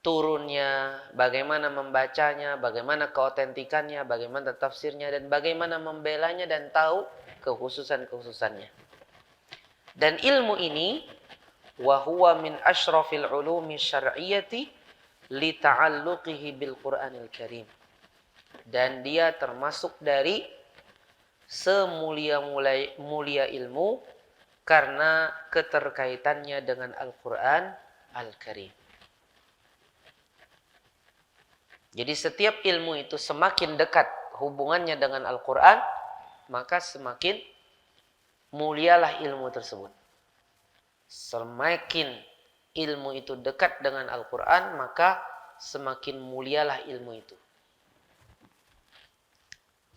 turunnya, bagaimana membacanya, bagaimana keotentikannya, bagaimana tafsirnya, dan bagaimana membelanya, dan tahu kekhususan-kekhususannya. Dan ilmu ini wa huwa min asyrafil ulumi syar'iyyati li ta'alluqihi bil Qur'anil Karim. Dan dia termasuk dari semulia ilmu karena keterkaitannya dengan Al-Quran Al-Karim. Jadi setiap ilmu itu semakin dekat hubungannya dengan Al-Quran, maka semakin mulialah ilmu tersebut. Semakin ilmu itu dekat dengan Al-Quran, maka semakin mulialah ilmu itu.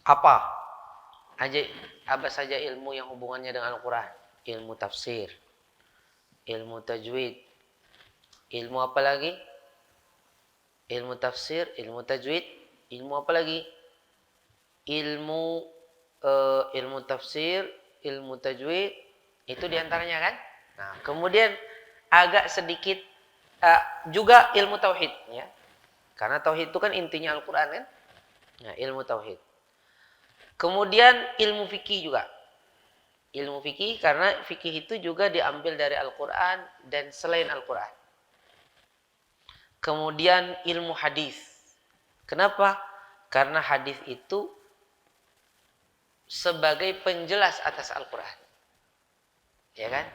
Apa saja ilmu yang hubungannya dengan Al-Quran? Ilmu tafsir, ilmu tajwid, ilmu apa lagi? ilmu tafsir, ilmu tajwid, ilmu apa lagi? Ilmu ilmu tafsir, ilmu tajwid, itu diantaranya kan? Nah, kemudian agak sedikit juga ilmu tauhid, ya. Karena tauhid itu kan intinya Al-Quran kan? Nah, ilmu tauhid. Kemudian ilmu fikih juga. Ilmu fikih karena fikih itu juga diambil dari Al-Quran dan selain Al-Quran. Kemudian ilmu hadis. Kenapa? Karena hadis itu sebagai penjelas atas Al-Quran. Ya kan?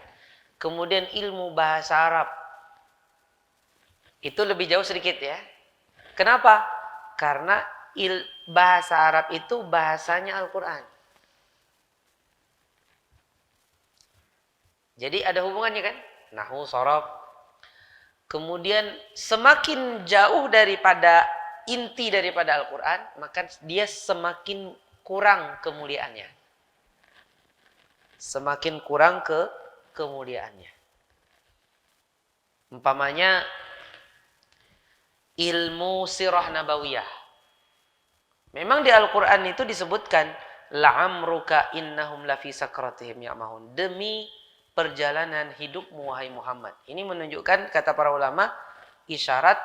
Kemudian ilmu bahasa Arab. Itu lebih jauh sedikit ya. Kenapa? Karena bahasa Arab itu bahasanya Al-Quran. Jadi ada hubungannya kan? Nahwu, sorof. Kemudian semakin jauh daripada inti daripada Al-Quran, maka dia semakin kurang kemuliaannya. Semakin kurang kemuliaannya. Umpamanya ilmu sirah nabawiyah. Memang di Al-Quran itu disebutkan la'amruka innahum lafi sakratihim ya'mahun. Demi perjalanan hidupmu wahai Muhammad. Ini menunjukkan kata para ulama isyarat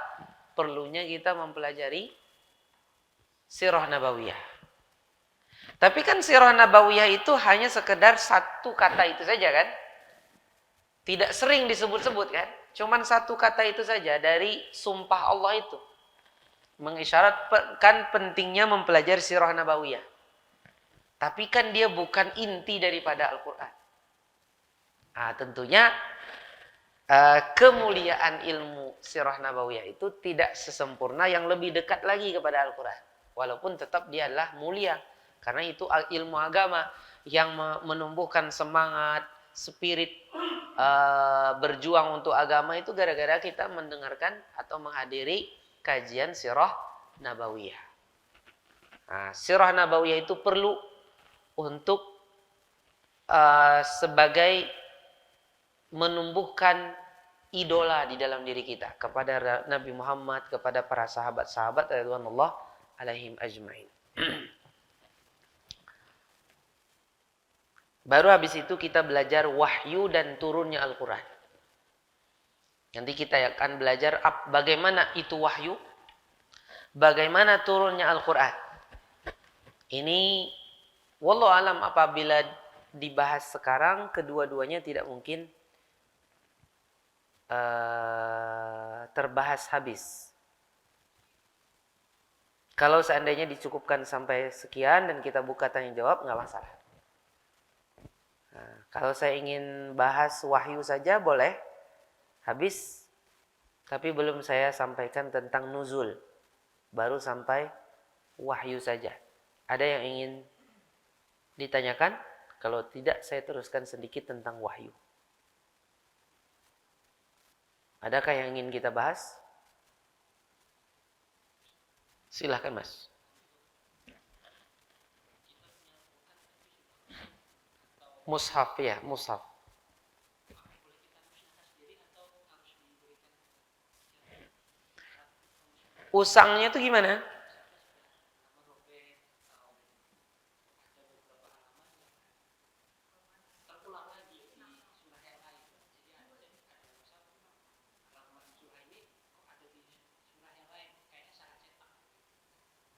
perlunya kita mempelajari sirah nabawiyah. Tapi kan sirah nabawiyah itu hanya sekedar satu kata itu saja kan? Tidak sering disebut-sebut kan? Cuman satu kata itu saja dari sumpah Allah itu. Mengisyaratkan pentingnya mempelajari sirah nabawiyah. Tapi kan dia bukan inti daripada Al-Quran. Nah, tentunya kemuliaan ilmu sirah nabawiyah itu tidak sesempurna yang lebih dekat lagi kepada Al-Quran. Walaupun tetap dia adalah mulia. Karena itu ilmu agama yang menumbuhkan semangat, spirit berjuang untuk agama itu gara-gara kita mendengarkan atau menghadiri kajian sirah nabawiyah. Nah, sirah nabawiyah itu perlu untuk sebagai menumbuhkan idola di dalam diri kita kepada Nabi Muhammad, kepada para sahabat-sahabat radhiyallahu alaihim ajmain. Baru habis itu kita belajar wahyu dan turunnya Al-Quran. Nanti kita akan belajar bagaimana itu wahyu, bagaimana turunnya Al-Quran. Ini wallahu alam apabila dibahas sekarang kedua-duanya tidak mungkin terbahas habis. Kalau seandainya dicukupkan sampai sekian dan kita buka tanya jawab nggak masalah. Nah, kalau saya ingin bahas wahyu saja boleh habis, tapi belum saya sampaikan tentang nuzul, baru sampai wahyu saja. Ada yang ingin ditanyakan? Kalau tidak saya teruskan sedikit tentang wahyu. Adakah yang ingin kita bahas? Silahkan Mas. Mushaf ya, mushaf. Usangnya itu gimana?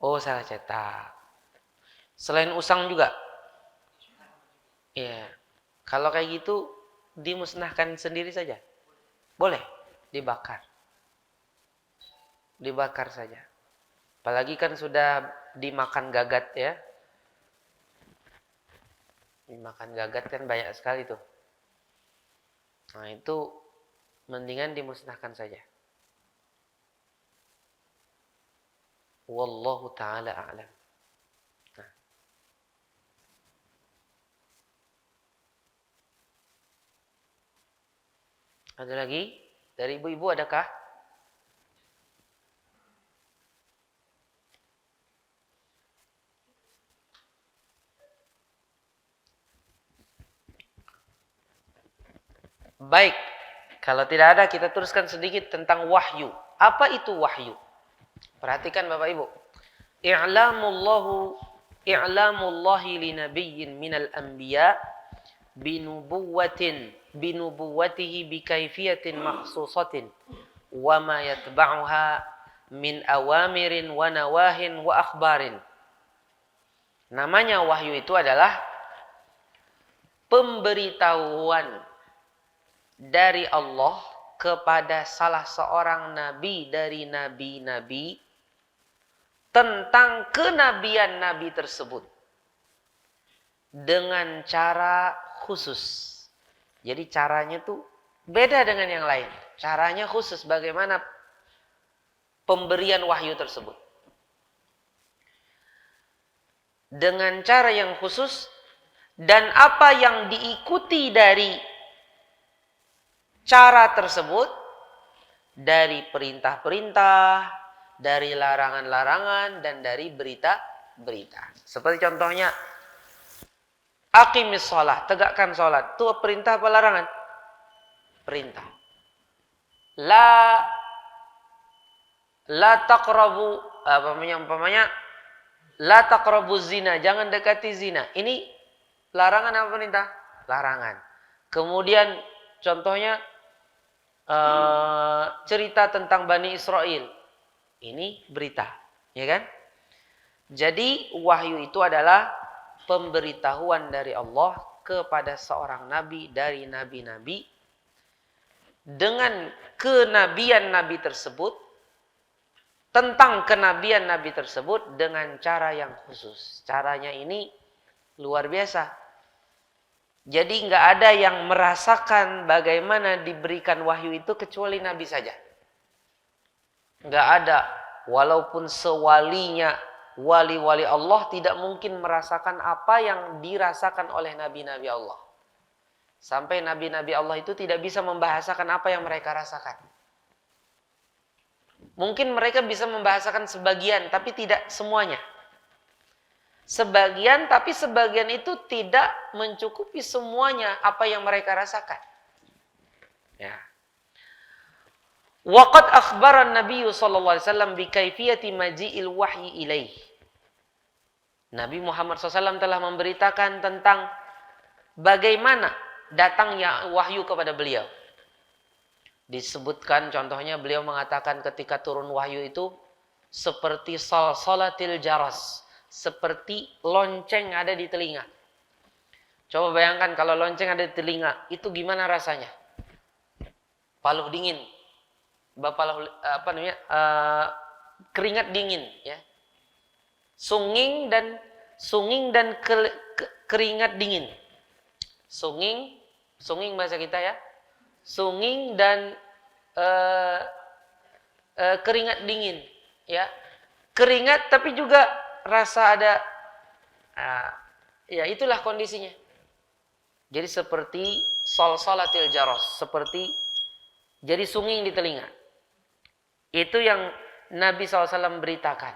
Oh, salah cetak. Selain usang juga? Iya. Kalau kayak gitu dimusnahkan sendiri saja. Boleh dibakar. Dibakar saja. Apalagi kan sudah dimakan gagat ya. Dimakan gagat kan banyak sekali tuh. Nah, itu mendingan dimusnahkan saja. Wallahu taala a'lam. Nah. Ada lagi? Dari ibu-ibu adakah? Baik. Kalau tidak ada kita teruskan sedikit tentang wahyu. Apa itu wahyu? Perhatikan Bapak Ibu. I'lamullahi linabiyyin minal anbiya binubuwwatihi bikaifiyatin makhsusatin wa ma yatba'uha min awamirin wa nawahin wa akhbarin. Namanya wahyu itu adalah pemberitahuan dari Allah kepada salah seorang nabi dari nabi-nabi tentang kenabian nabi tersebut dengan cara khusus. Jadi caranya tuh beda dengan yang lain. Caranya khusus bagaimana pemberian wahyu tersebut. Dengan cara yang khusus dan apa yang diikuti dari cara tersebut dari perintah-perintah, dari larangan-larangan dan dari berita-berita. Seperti contohnya aqimis shalah, tegakkan salat. Itu perintah apa larangan? Perintah. La taqrabu umpamanya la taqrabu zina, jangan dekati zina. Ini larangan apa perintah? Larangan. Kemudian contohnya cerita tentang Bani Israel. Ini berita, ya kan? Jadi wahyu itu adalah pemberitahuan dari Allah kepada seorang nabi dari nabi-nabi dengan kenabian nabi tersebut, tentang kenabian nabi tersebut dengan cara yang khusus. Caranya ini luar biasa. Jadi nggak ada yang merasakan bagaimana diberikan wahyu itu kecuali nabi saja. Nggak ada. Walaupun sewalinya wali-wali Allah tidak mungkin merasakan apa yang dirasakan oleh nabi-nabi Allah. Sampai nabi-nabi Allah itu tidak bisa membahasakan apa yang mereka rasakan. Mungkin mereka bisa membahasakan sebagian, tapi tidak semuanya. Sebagian, tapi sebagian itu tidak mencukupi semuanya apa yang mereka rasakan. Ya. Waqad akhbaran Nabi sallallahu alaihi wasallam bi kaifiyati maji'il wahyi ilaih. Nabi Muhammad SAW telah memberitakan tentang bagaimana datangnya wahyu kepada beliau. Disebutkan contohnya beliau mengatakan ketika turun wahyu itu seperti salsalatil jaras, seperti lonceng ada di telinga. Coba bayangkan kalau lonceng ada di telinga, itu gimana rasanya? Paluh dingin. Keringat dingin, ya. Sunging dan keringat dingin. Sunging bahasa kita ya. Sunging dan keringat dingin, ya. Keringat tapi juga rasa ada ya itulah kondisinya. Jadi seperti salsalatil jaras, seperti jadi sunging di telinga. Itu yang Nabi SAW beritakan.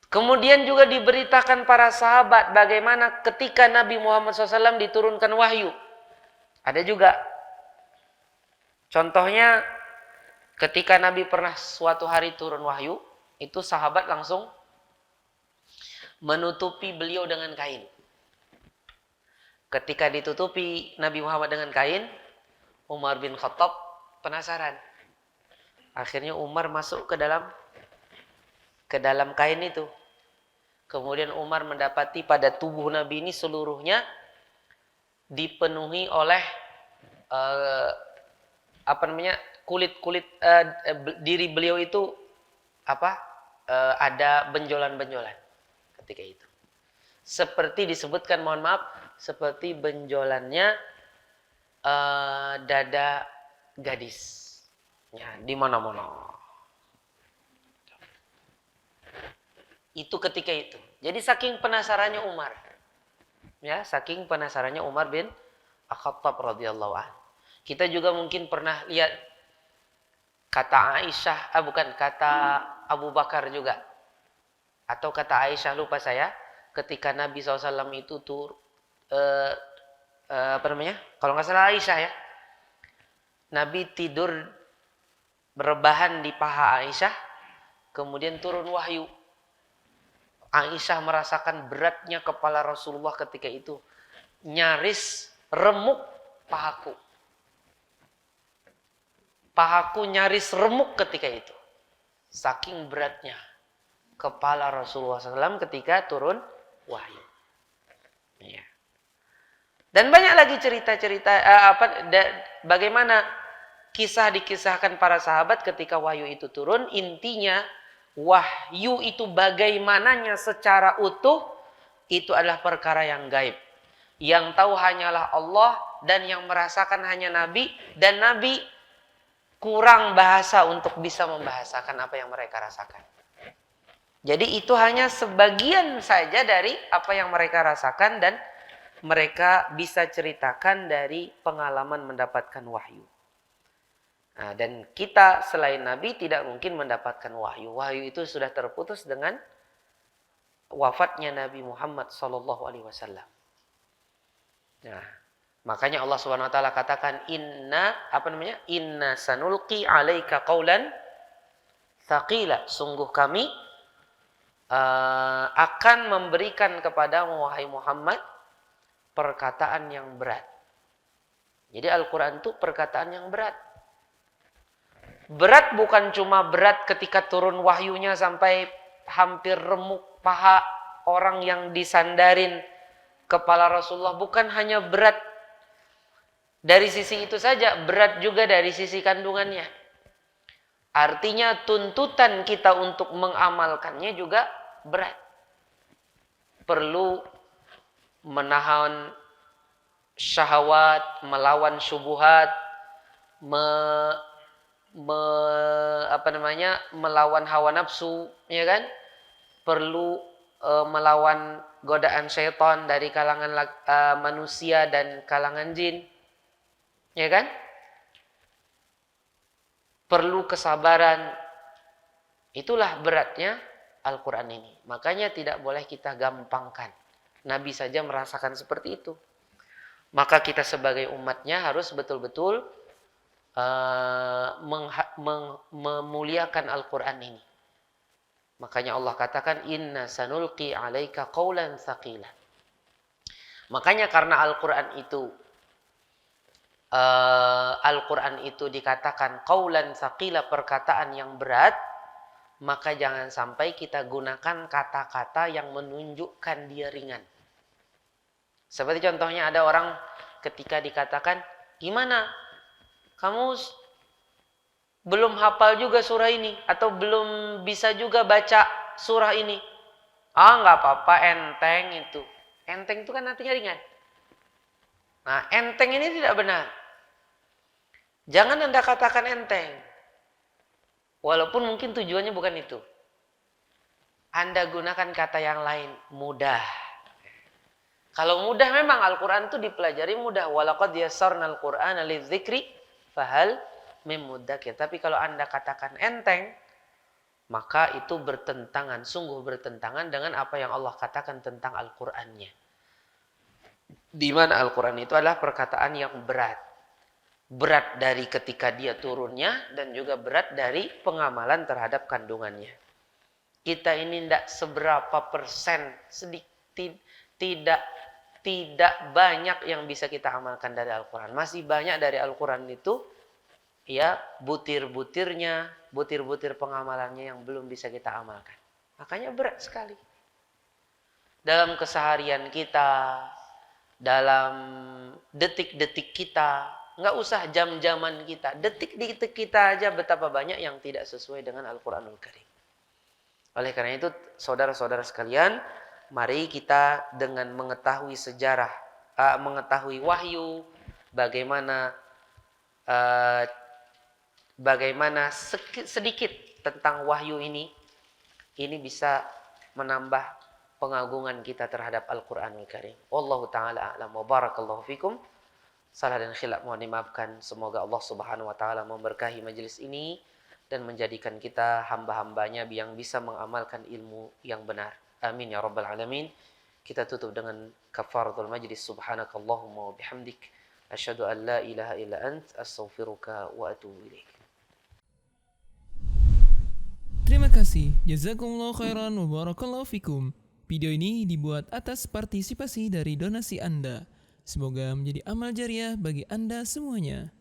Kemudian juga diberitakan para sahabat bagaimana ketika Nabi Muhammad SAW diturunkan wahyu. Ada juga. Contohnya ketika Nabi pernah suatu hari turun wahyu, itu sahabat langsung menutupi beliau dengan kain. Ketika ditutupi Nabi Muhammad dengan kain, Umar bin Khattab penasaran. Akhirnya Umar masuk ke dalam kain itu. Kemudian Umar mendapati pada tubuh Nabi ini seluruhnya dipenuhi oleh kulit diri beliau itu ada benjolan-benjolan ketika itu. Seperti disebutkan, mohon maaf, seperti benjolannya dada gadis. Ya, di mana-mana. Itu ketika itu. Jadi saking penasarannya Umar. Ya, saking penasarannya Umar bin Khattab radhiyallahu anhu. Kita juga mungkin pernah lihat kata Aisyah, kata Abu Bakar juga. Atau kata Aisyah, lupa saya, ketika Nabi SAW itu kalau nggak salah Aisyah ya. Nabi tidur Rebahan di paha Aisyah, kemudian turun wahyu. Aisyah merasakan beratnya kepala Rasulullah ketika itu. Nyaris remuk pahaku. Pahaku nyaris remuk ketika itu. Saking beratnya kepala Rasulullah SAW ketika turun wahyu. Ya. Dan banyak lagi cerita-cerita bagaimana kisah dikisahkan para sahabat ketika wahyu itu turun. Intinya wahyu itu bagaimananya secara utuh itu adalah perkara yang gaib. Yang tahu hanyalah Allah dan yang merasakan hanya Nabi, dan Nabi kurang bahasa untuk bisa membahasakan apa yang mereka rasakan. Jadi itu hanya sebagian saja dari apa yang mereka rasakan dan mereka bisa ceritakan dari pengalaman mendapatkan wahyu. Nah, dan kita selain Nabi tidak mungkin mendapatkan wahyu. Wahyu itu sudah terputus dengan wafatnya Nabi Muhammad SAW. Nah, makanya Allah Subhanahu Wa Taala katakan Inna sanulqi alaika qaulan tsaqila. Sungguh kami akan memberikan kepadamu wahai Muhammad perkataan yang berat. Jadi Al-Quran itu perkataan yang berat. Berat bukan cuma berat ketika turun wahyunya sampai hampir remuk paha orang yang disandarin kepala Rasulullah. Bukan hanya berat dari sisi itu saja, berat juga dari sisi kandungannya. Artinya tuntutan kita untuk mengamalkannya juga berat. Perlu menahan syahwat, melawan syubhat, melawan hawa nafsu, ya kan? Perlu melawan godaan syaitan dari kalangan manusia dan kalangan jin, ya kan? Perlu kesabaran. Itulah beratnya Al-Quran ini. Makanya tidak boleh kita gampangkan. Nabi saja merasakan seperti itu. Maka kita sebagai umatnya harus betul-betul memuliakan Al-Quran ini. Makanya Allah katakan inna sanulqi alaika qaulan tsaqila. Makanya karena Al-Quran itu dikatakan qaulan tsaqila, perkataan yang berat, maka jangan sampai kita gunakan kata-kata yang menunjukkan dia ringan. Seperti contohnya ada orang ketika dikatakan, gimana? Kamu belum hafal juga surah ini atau belum bisa juga baca surah ini. Nggak apa-apa, enteng itu. Enteng itu kan artinya ringan. Nah, enteng ini tidak benar. Jangan Anda katakan enteng. Walaupun mungkin tujuannya bukan itu. Anda gunakan kata yang lain, mudah. Kalau mudah memang Al-Quran itu dipelajari mudah. Walaqad yassarnal Qur'ana lidzikri fahal mim mudzakir. Tapi kalau Anda katakan enteng, maka itu bertentangan, sungguh bertentangan dengan apa yang Allah katakan tentang Al-Qur'annya. Di mana Al-Quran itu adalah perkataan yang berat. Berat dari ketika dia turunnya dan juga berat dari pengamalan terhadap kandungannya. Kita ini tidak seberapa persen, sedikit, tidak banyak yang bisa kita amalkan dari Al-Quran. Masih banyak dari Al-Quran itu ya butir-butirnya, butir-butir pengamalannya yang belum bisa kita amalkan. Makanya berat sekali. Dalam keseharian kita, dalam detik-detik kita, nggak usah jam-jaman kita, detik-detik kita aja betapa banyak yang tidak sesuai dengan Al-Quranul Karim. Oleh karena itu, saudara-saudara sekalian, mari kita dengan mengetahui sejarah, mengetahui wahyu, bagaimana sedikit tentang wahyu ini bisa menambah pengagungan kita terhadap Al-Quranul Karim. Wallahu ta'ala a'lam wa barakallahu fikum. Salah dan khilaf mohon dimaafkan. Semoga Allah Subhanahu wa taala memberkahi majelis ini dan menjadikan kita hamba-hambanya yang bisa mengamalkan ilmu yang benar. Amin ya rabbal alamin. Kita tutup dengan kafaratul majlis. Subhanakallahumma wa bihamdik asyhadu an la ilaha illa ant astaghfiruka wa atubu ilaik. kasih. Jazakumullah khairan wa barakallahu fikum. Video ini dibuat atas partisipasi dari donasi Anda. Semoga menjadi amal jariah bagi Anda semuanya.